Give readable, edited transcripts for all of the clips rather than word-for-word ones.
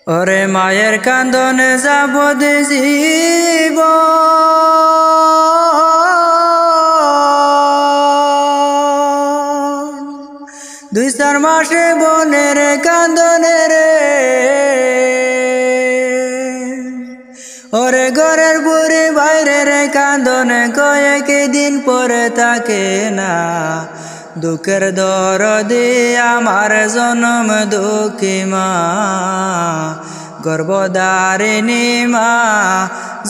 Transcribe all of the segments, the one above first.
ওরে মায়ের কান্দনে যাবদ জীব দুই চার মাসে বনের কান্দনে রে ওরে ঘরের বুড়ি বাইরের কান্দনে কয়েক দিন পরে থাকে না দুঃখের দরদি আমার জনম দুঃখী মা গর্ভধারিণী মা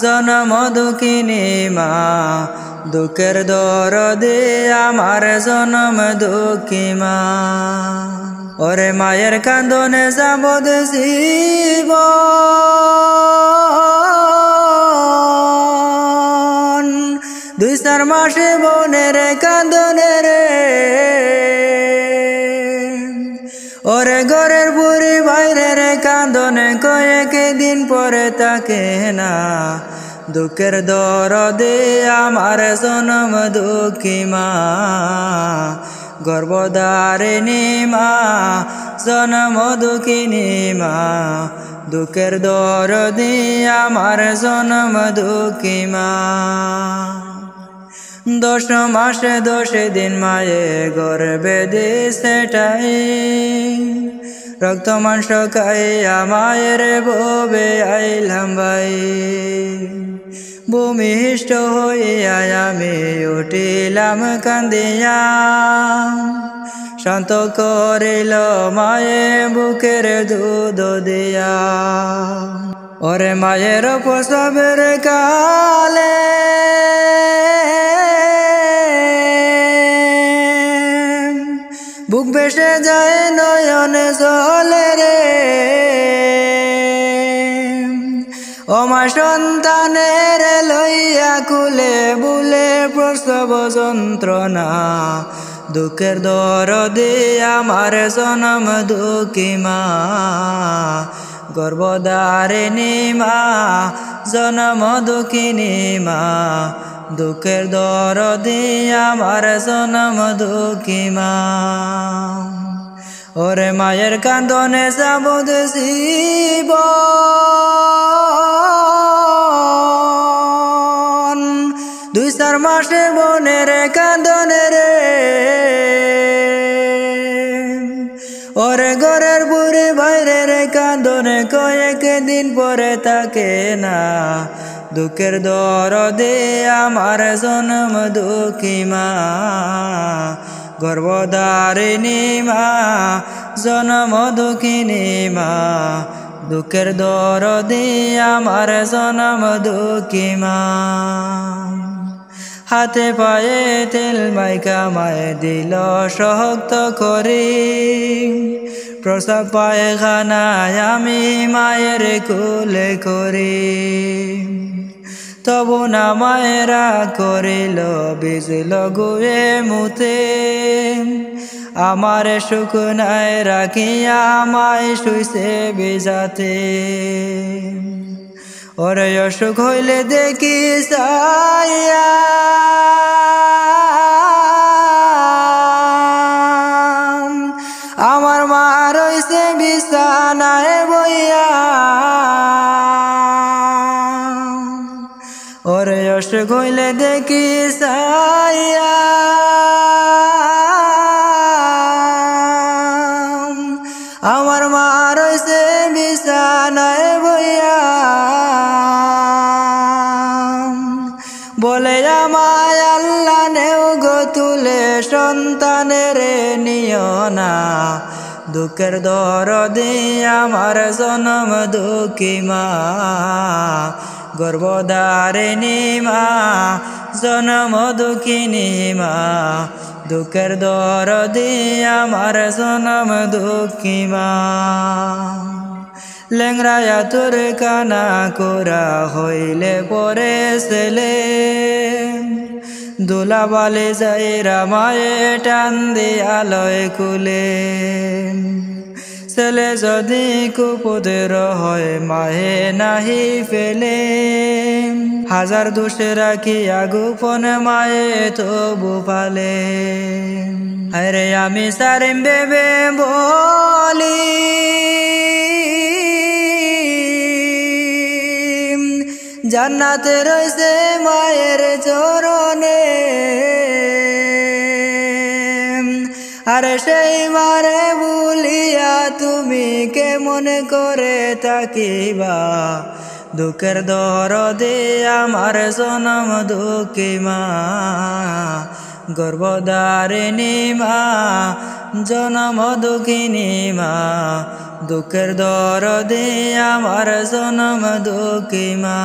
জনম দুঃখিনী মা দুঃখের দরদি আমার জনম দুঃখী মা ওরে মায়ের কান্দনে যাবদ জীবন দুই চার মাসে বনের কান্দনে রে ওরে ঘরের বুড়ি বাইরের কান্দনে কয়েক দিন পরে থাকে না দুঃখের দরদে আমার জনম দুঃখী মা গর্ভধারিণী মা জনম দুঃখিনী মা দুঃখের দরদে আমার জনম দুঃখী মা 10 মাসে 10 দিন মায়ে গর্ভে দিছে ঠাই রক্ত মাংস খাইয়া মায়ের ববে আইলাম ভাই ভূমিষ্ঠ হইয়া আমি উঠিলাম কান্দিয়া শান্ত করিল মায়ে বুকের দুধ দিয়া ওরে মায়ের প্রসবের কালে বুক ভেসে যায় নয়ন জলে রে ও মা সন্তানের লইয়া কুলে বুলে প্রসব যন্ত্রণা দুঃখের দরদে আমার জনম দুঃখী মা গর্ভধারিণী মা জনম দুঃখিনী মা দুঃখের দরদে আমার জনম দুঃখী মা ওরে মায়ের কান্দনে যাবদ জীবন দুই চার মাসে বনের কান্দনে রে ওরে ঘরের বুড়ি বাইরের কান্দনে কয়েক দিন পরে থাকে না দুঃখের দরদে আমার জনম দুঃখী মা গর্ভধারিণী মা জনম দুঃখিনী মা দুঃখের দরদে আমার জনম দুঃখী মা হাতে পায়ে তেল মাইকা মায়ে দিল শক্ত করি প্রসব পায়খানায় আমি মায়ের কোলে করি তবু না মায়েরা করিল বিজল গুয়ে মুতে আমার সুখ নাই রাখিয়া মায় শুইছে বিজাতে ওরে অসুখ হইলে দেখি সাইয়া আমার মা রইছে বিছানায় বইয়া ওরে অসুখ হইলে দেখি সাইয়া আমার মা রইছে বিছানায় বইয়া বলে আমায় আল্লাহ নেও গো তুলে সন্তানের নিও না দুঃখের দরদে আমার জনম দুঃখী মা গর্ভধারিণী মা জনম দুঃখিনী মা দুঃখের দরদে আমার জনম দুঃখী মা লেংরায়া তোর কানা কোরা হইলে পরে ছেলে দোলা বালে যাইরা মায়ে টান দিয়ালয় কুলে ছেলে যদি কুপুদের হয় মায়ে নাহি ফেলে হাজার দোষে রাখিয়া গোপন মায়ে তবু পালে আরে আমি সারিম বেবে বলি জান্নাতে রইছে মায়ের চরণে। আর সেই মারে ভুলিয়া তুমি কেমন করে থাকিবা, দুঃখের দরদে আমার জনম দুঃখী মা, গর্ভধারিণী মা, জনম দুঃখিনী মা, দুঃখের দরদে আমার জনম দুঃখী মা।